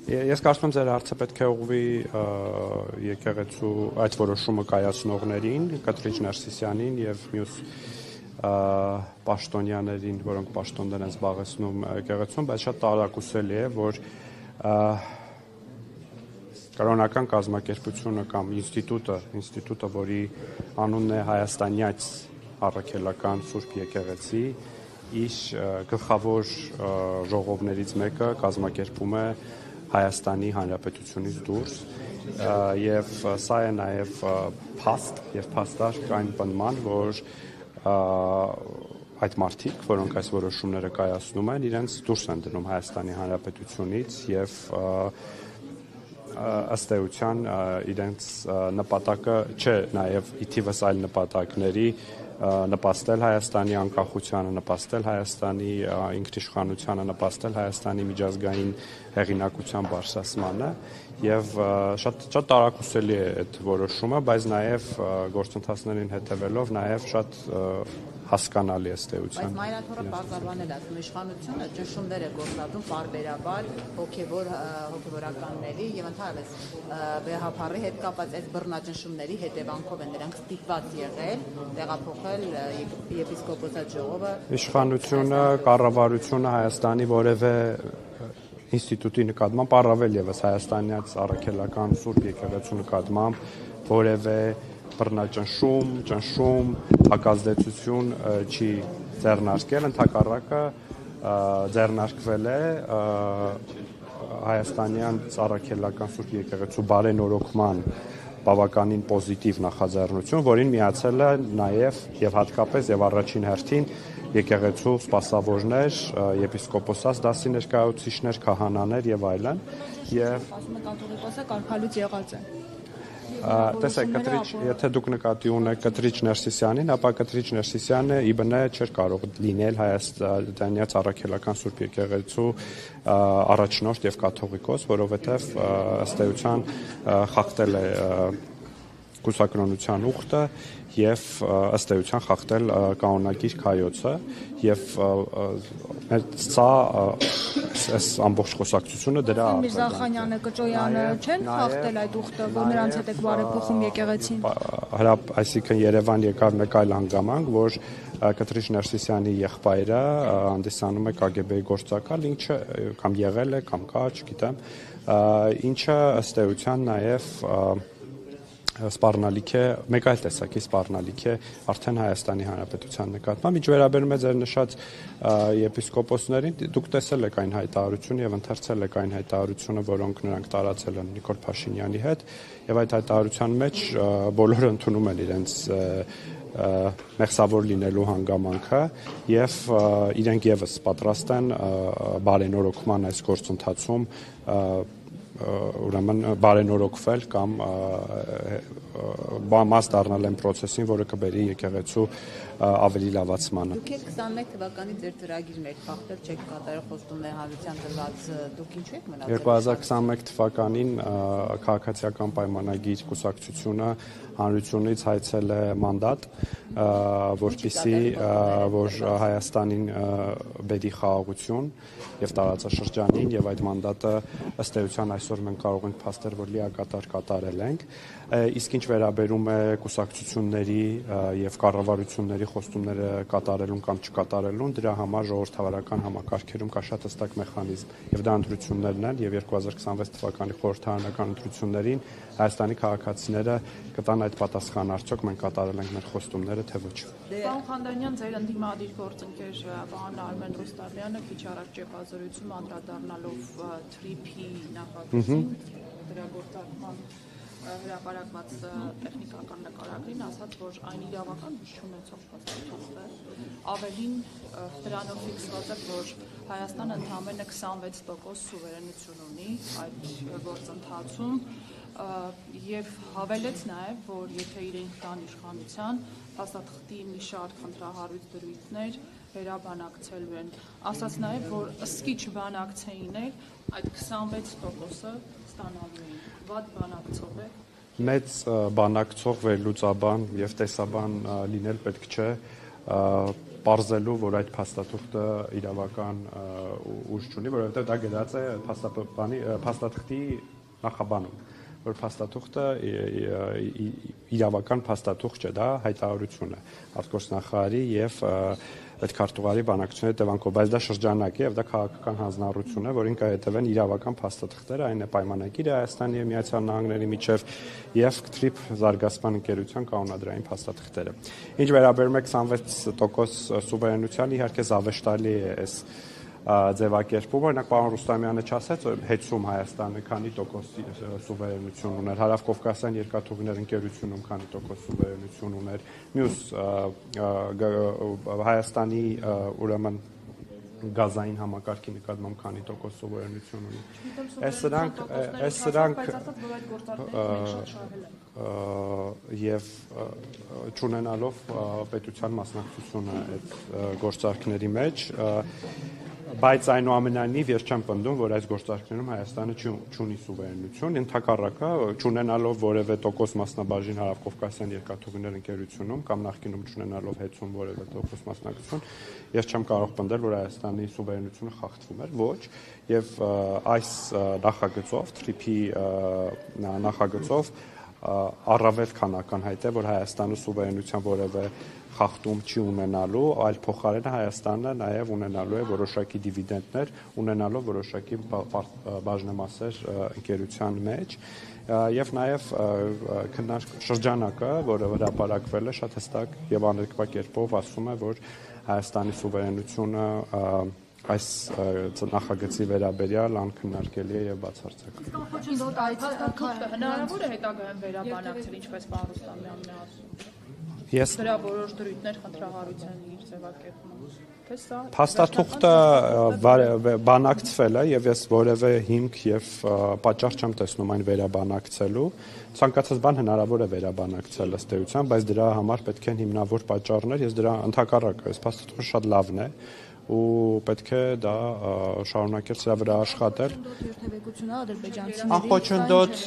Ես կարծում եմ ձեր հարցը պետք է ուղղվի եկեղեցու այդ որոշումը կայացնողներին, Կտրիչ Ներսիսյանին եւ մյուս պաշտոնյաներին, որոնք պաշտոններ են զբաղեցնում եկեղեցում, բայց շատ տարակուսելի է, որ Կրոնական կազմակերպությունը կամ ինստիտուտը, որի անունն է Հայաստանյաց առաքելական Սուրբ եկեղեցի, իր գլխավոր ժողովներից մեկը կազմակերպում է Հայաստանի Հանրապետությունից դուրս եւ սա է նաեւ փաստ եւ փաստարկ այն պնդման, որ այդ մարդիկ, որոնք այս որոշումները կայացնում են, իրենց դուրս են դնում Հայաստանի Հանրապետությունից եւ ըստ էության իրենց նպատակը չէ նաեւ ի թիվս այլ նպատակների նպաստել Հայաստանի անկախությանը, նպաստել Հայաստանի ինքնիշխանությանը, նպաստել Հայաստանի միջազգային հեղինակության բարձրացմանը եւ շատ տարակուսելի է այդ որոշումը, բայց նաեւ գործընթացներին հետեւելով նաեւ շատ հասկանալի է ըստ էության։ Բայց Մայրաթորը բարձրանել է իշխանությունը ճնշումներ է գործադրում բարբերաբար հոգեվորականների եւ ընդհանրապես ԲՀՓ-ի հետ կապված այս բռնաճնշումների հետևանքով են նրանք ստիպված եղել տեղափոխել եպիսկոպոսատ ժողովը։ Իշխանությունը, կառավարությունը Հայաստանի որևէ ինստիտուտի նկատմամբ, առավել եւս Հայաստանյաց առաքելական Սուրբ եկեղեցու նկատմամբ որևէ ճնշում, հակազդեցություն չի ձեռնարկել, ընդհակառակը ձեռնարկվել է Հայաստանյան առաքելական Սուրբ եկեղեցու բարենորոգման բավականին պոզիտիվ նախաձեռնություն, որին միացել է նաեւ եւ հատկապես եւ առաջին հերթին եկեղեցու սպասավորներ, եպիսկոպոսաց դասի ներկայացուցիչներ, քահանաներ եւ այլն, եւ կաթողիկոսը կարգալույց եղած է։ Տեսեք, եթե դուք նկատի ունեք Կտրիչ Ներսիսյանին, ապա Կտրիչ Ներսիսյանը իբնե չէր կարող լինել Հայաստանյաց առաքելական Սուրբ եկեղեցու առաջնորդ եւ կաթողիկոս, որովհետեւ ըստ էության խախտել է կուսակրոնության ուխտը եւ ըստ էության խախտել կանոնակիր քայոցը եւ սա այս ամբողջ խոսակցությունը դրա Միրզախանյանը, Կճոյանը չեն խախտել այդ ուխտը, որ նրանց հետ եք բարեփոխում եկեղեցին։ Այսինքն Երևան եկավ մեկ այլ հանգամանք, որ Կտրիչ Ներսիսյանի եղբայրը հանդիսանում է KGB-ի գործակալ, ինչը կամ եղել է, կամ կա, չգիտեմ, ինչը ըստ էության նաեւ սպառնալիք է, մեկ այլ տեսակի սպառնալիք է արդեն Հայաստանի Հանրապետության նկատմամբ։ Ինչ վերաբերում է ձեր նշած եպիսկոպոսներին, դուք տեսել եք այն հայտարարությունը եւ ընթերցել եք այն հայտարարությունը, որոնք նրանք տարածել են Նիկոլ Փաշինյանի հետ, եւ այդ հայտարարության մեջ բոլորը ընդունում են իրենց մեղսավոր լինելու հանգամանքը եւ իրենք եւս պատրաստ են բարենորոգման այս գործընթացում ուրեմն բարենորոգվել կամ մաս դառնալ այն process-ին, որը կբերի եկեղեցու ավելի լավացմանը։ Դուք 21 թվականի ձեր ծրագիրներ փոխել չեք կատարել խոստումներ հանրության տված, դուք ինչու եք մնացել։ 2021 թվականին քաղաքացիական պայմանագիր կուսակցությունը հանրությունից հայցել է մանդատ, որպեսզի որ Հայաստանին բերի խաղաղություն եւ տարածաշրջանին եւ այդ մանդատը ըստ էության այսօր մենք կարող ենք փաստեր, որ լիակատար կատարել ենք, իսկ ինչ վերաբերում է կուսակցությունների եւ կառավարությունների խոստումները կատարելուն կամ չկատարելուն, դրա համար ժողովրդավարական համակարգերում կա շատ հստակ մեխանիզմ եւ դա ընտրություններն են եւ 2026 թվականի խորհրդարանական ընտրություններին Հայաստանի քաղաքացիները կտան այդ պատասխանը, արդյոք մենք կատարել ենք մեր խոստումները, թե ոչ։ Պարոն Խանդանյան, ձեր ընդդիմադիր գործընկեր պարոն Արմեն Ռուստալյանը քիչ առաջ ճեպազորություն անդրադառնալով TRIP-ի նախագծին, դրա գործարկման հրապարակված տեխնիկական նկարագրին ասաց, որ այն իրավական ուժ չունեցող փաստաթուղթ է, ավելին դրանով ֆիքսված է, որ Հայաստանը ընդամենը 26% սուվերենություն ունի այդ գործընթացում եւ հավելեց նաեւ, որ եթե իրենք կան իշխանության, փաստաթղթի մի շարք խնդրահարույց դրույթներ վերաբանակցելու են, ասաց նաեւ, որ ըսկիչ բանակցեին այդ 26%-ը ստանալու են, վատ բանակցող է։ Մեծ բանակցող, վերլուծաբան եւ տեսաբան լինել պետք չէ պարզելու, որ այդ փաստաթուղթը իրավական ուժ չունի, որովհետև դա գրած է փաստաթղթի նախաբանում, որ փաստաթուղթը իրավական փաստաթուղթ չէ, դա հայտարարություն է արտգործնախարարի եւ պետքարտուղարի բանակցությունների հետևանքով, բայց դա շրջանակ է եւ դա քաղաքական հանձնառություն է, որին կհետևեն իրավական փաստաթղթերը, այն է պայմանագիրը Հայաստանի եւ Միացյալ Նահանգների միջեւ եւ TRIP զարգացման ընկերության կանոնադրային փաստաթղթերը։ Ինչ վերաբերում է 26% սուվերենությանը, իհարկե զավեշտալի է այս ձևակերպումը, օրինակ պարոն Ռուստամյանը չասեց, հեծում Հայաստանը քանի տոկոս սուվերենություն ուներ, Հարավկովկասյան երկաթուղիներ ընկերությունում քանի տոկոս սուվերենություն ուներ, մյուս Հայաստանի ուրեմն գազային համակարգի նկատմամբ քանի տոկոս սուվերենություն ունի։ Այս սրանք եւ չունենալով պետության մասնակցությունը այդ գործարքների մեջ, բայց այնուամենայնիվ ես չեմ պնդում, որ այս գործարքներում Հայաստանը չունի սուվերենություն, ընդհակառակը չունենալով որևէ տոկոս մասնաբաժին Հարավկովկասյան երկաթուղիներ ընկերությունում կամ նախկինում չունենալով հեծում որևէ տոկոս մասնակցություն, ես չեմ կարող պնդել, որ Հայաստանի սուվերենությունը խախտվում էր, ոչ, եւ այս նախագծով, TRIP-ի նախագծով առավել քան ակնհայտ է, որ Հայաստանը սուվերենության որևէ խախտում չի ունենալու, այլ փոխարենը Հայաստանը նաև ունենալու է որոշակի դիվիդենդներ, ունենալով որոշակի բաժնեմասեր ընկերության մեջ եւ նաև շրջանակը, որը հրապարակվել է, շատ հստակ եւ աներկբա կերպով ասում է, որ Հայաստանի սուվերենությունը այս նախագծի վերաբերյալ անքննարկելի է եւ բացարձակ։ Հնարավոր է հետագայում վերաբանակցել, ինչպես պարոն Ռուստամյանն է ասում։ Դրա որոշ դրույթներ խնդրահարության իր ձևակերպման։ Փաստաթուղթը բանակցվել է եւ ես որևէ հիմք եւ պատճառ չեմ տեսնում այն վերաբանակցելու։ Ցանկացած բան հնարավոր է վերաբանակցել ըստ էության, բայց դրա համար պետք են հիմնավոր պատճառներ, ես դրա ընդհակառակը, այս փաստաթուղթը շատ լավն է ու պետք է դա շարունակել սրա վրա աշխատել։ Անխոչնդոտ